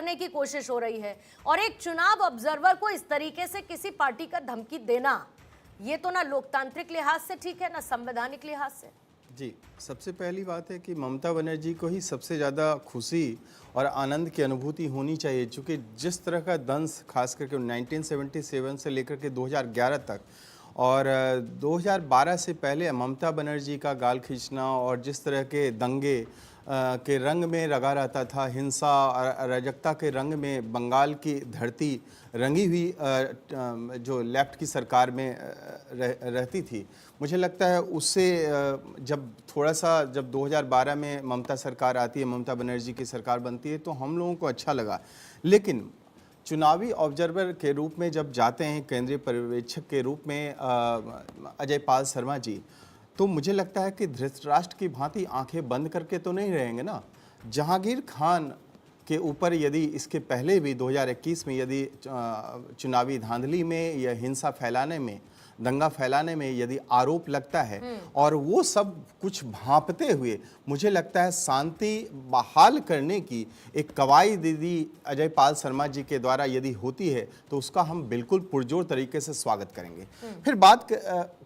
करने की कोशिश हो रही है। और एक चुनाव ऑब्जर्वर को इस तरीके से किसी पार्टी का धमकी देना, ये तो ना लोकतांत्रिक लिहाज से ठीक है, ना संवैधानिक लिहाज से। जी, सबसे पहली बात है कि ममता बनर्जी को ही सबसे ज़्यादा खुशी और आनंद की अनुभूति होनी चाहिए, क्योंकि जिस तरह का दंश खास करके 1977 से लेकर के 2011 तक और 2012 से पहले ममता बनर्जी का गाल खींचना और जिस तरह के दंगे के रंग में रंगा रहता था, हिंसा अराजकता के रंग में बंगाल की धरती रंगी हुई जो लेफ्ट की सरकार में रहती थी, मुझे लगता है उससे जब थोड़ा सा जब 2012 में ममता सरकार आती है, ममता बनर्जी की सरकार बनती है, तो हम लोगों को अच्छा लगा। लेकिन चुनावी ऑब्जर्वर के रूप में जब जाते हैं, केंद्रीय पर्यवेक्षक के रूप में अजय पाल शर्मा जी, तो मुझे लगता है कि धृतराष्ट्र की भांति आंखें बंद करके तो नहीं रहेंगे ना। जहांगीर खान के ऊपर यदि इसके पहले भी 2021 में यदि चुनावी धांधली में या हिंसा फैलाने में, दंगा फैलाने में यदि आरोप लगता है और वो सब कुछ भांपते हुए मुझे लगता है शांति बहाल करने की एक कवायद दीदी अजय पाल शर्मा जी के द्वारा यदि होती है, तो उसका हम बिल्कुल पुरजोर तरीके से स्वागत करेंगे। फिर बात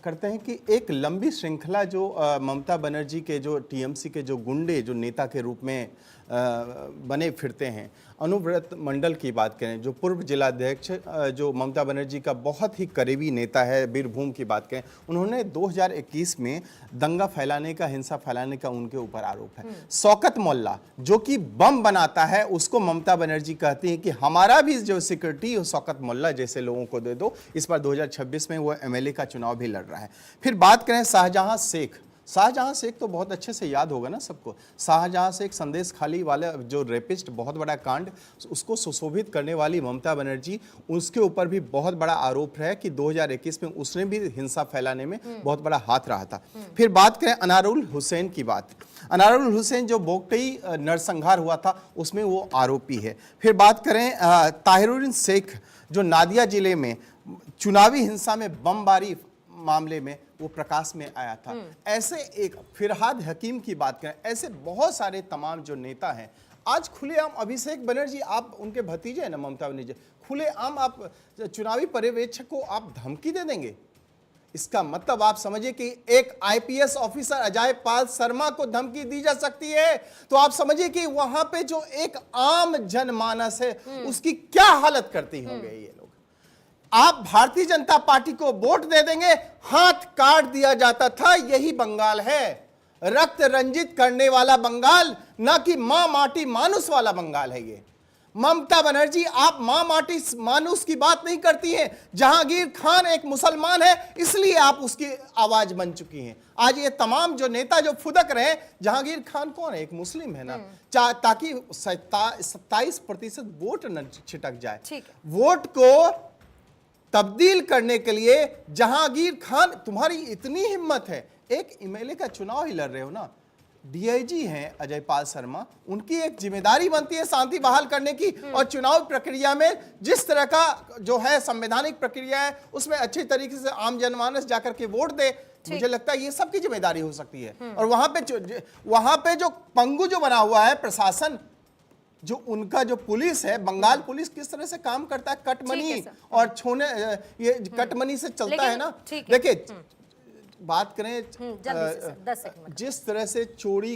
करते हैं कि एक लंबी श्रृंखला जो ममता बनर्जी के जो टीएमसी के जो गुंडे जो नेता के रूप में बने फिरते हैं, अनुव्रत मंडल की बात करें जो पूर्व जिलाध्यक्ष जो ममता बनर्जी का बहुत ही करीबी नेता है, बीरभूम की बात करें, उन्होंने 2021 में दंगा फैलाने का, हिंसा फैलाने का उनके ऊपर आरोप है। शौकत मोल्ला जो कि बम बनाता है, उसको ममता बनर्जी कहती है कि हमारा भी जो सिक्योरिटी शौकत मोल्ला जैसे लोगों को दे दो। इस बार 2026 में वो एमएलए का चुनाव भी लड़ रहा है। फिर बात करें शाहजहां शेख, शाहजहां शेख तो बहुत अच्छे से याद होगा ना सबको। शाहजहां शेख संदेश खाली वाला जो रेपिस्ट, बहुत बड़ा कांड, उसको सुशोभित करने वाली ममता बनर्जी, उसके ऊपर भी बहुत बड़ा आरोप है कि 2021 में उसने भी हिंसा फैलाने में बहुत बड़ा हाथ रहा था। फिर बात करें अनारुल हुसैन की बात, अनारुल हुसैन जो बोगटई नरसंहार हुआ था उसमें वो आरोपी है। फिर बात करें ताहिरुद्दीन शेख जो नादिया जिले में चुनावी हिंसा में बमबारी मामले में वो प्रकाश में आया था। ऐसे एक फिरहाद हकीम की बात करें, ऐसे बहुत सारे तमाम जो नेता हैं आज खुलेआम, अभिषेक बनर्जी आप उनके भतीजे हैं ना ममता बनर्जी, खुलेआम आप चुनावी पर्यवेक्षक को आप धमकी दे देंगे। इसका मतलब आप समझिए कि एक आईपीएस ऑफिसर अजय पाल शर्मा को धमकी दी जा सकती है, तो आप समझिए कि वहां पे जो एक आम जनमानस है उसकी क्या हालत करती होंगे ये लोग। आप भारतीय जनता पार्टी को वोट दे देंगे, हाथ काट दिया जाता था। यही बंगाल है, रक्त रंजित करने वाला बंगाल, ना कि मां माटी मानुस वाला बंगाल है ये। ममता बनर्जी आप मां माटी मानुस की बात नहीं करती हैं। जहांगीर खान एक मुसलमान है, इसलिए आप उसकी आवाज बन चुकी हैं। आज ये तमाम जो नेता जो फुदक रहे हैं, जहांगीर खान कौन है? एक मुस्लिम है ना, ताकि 27% वोट न छिटक जाए। वोट को तब्दील करने के लिए जहांगीर खान, तुम्हारी इतनी हिम्मत है, एक एमएलए का चुनाव ही लड़ रहे हो ना। डीआईजी हैं अजय पाल शर्मा, उनकी एक जिम्मेदारी बनती है शांति बहाल करने की, और चुनाव प्रक्रिया में जिस तरह का जो है संवैधानिक प्रक्रिया है उसमें अच्छे तरीके से आम जनमानस जाकर के वोट दे। मुझे लगता है ये सबकी जिम्मेदारी हो सकती है। और वहां पे जो पंगु जो बना हुआ है प्रशासन, जो उनका जो पुलिस है, बंगाल पुलिस किस तरह से काम करता है, कटमनी और छोने, ये कटमनी से चलता है ना। देखिए बात करें जिस तरह से चोरी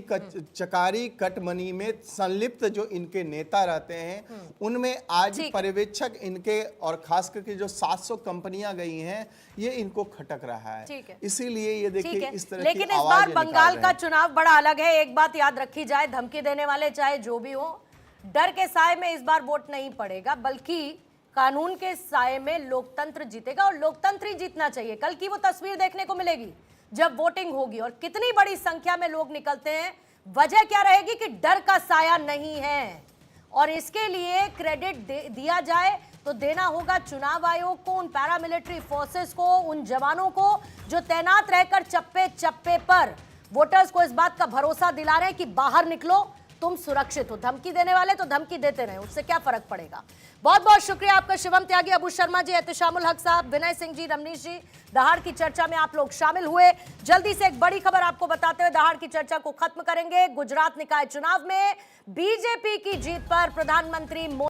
चकारी कटमनी में संलिप्त जो इनके नेता रहते हैं, उनमें आज पर्यवेक्षक इनके और खास करके जो 700 कंपनियां गई हैं, ये इनको खटक रहा है। इसीलिए ये देखिए इस तरह लेकिन इस बार बंगाल का चुनाव बड़ा अलग है। एक बात याद रखी जाए, धमकी देने वाले चाहे जो भी हो, डर के साए में इस बार वोट नहीं पड़ेगा, बल्कि कानून के साए में लोकतंत्र जीतेगा, और लोकतंत्र ही जीतना चाहिए। कल की वो तस्वीर देखने को मिलेगी जब वोटिंग होगी और कितनी बड़ी संख्या में लोग निकलते हैं। वजह क्या रहेगी कि डर का साया नहीं है। और इसके लिए क्रेडिट दिया जाए तो देना होगा चुनाव आयोग को, उन पैरामिलिट्री फोर्सेस को, उन जवानों को जो तैनात रहकर चप्पे चप्पे पर वोटर्स को इस बात का भरोसा दिला रहे हैं कि बाहर निकलो, तुम सुरक्षित हो। धमकी देने वाले तो धमकी देते रहे, उससे क्या फर्क पड़ेगा। बहुत बहुत शुक्रिया आपका शिवम त्यागी, अबू शर्मा जी, एहतशामुल हक साहब, विनय सिंह जी, रमनीश जी। दहाड़ की चर्चा में आप लोग शामिल हुए। जल्दी से एक बड़ी खबर आपको बताते हुए दहाड़ की चर्चा को खत्म करेंगे। गुजरात निकाय चुनाव में बीजेपी की जीत पर प्रधानमंत्री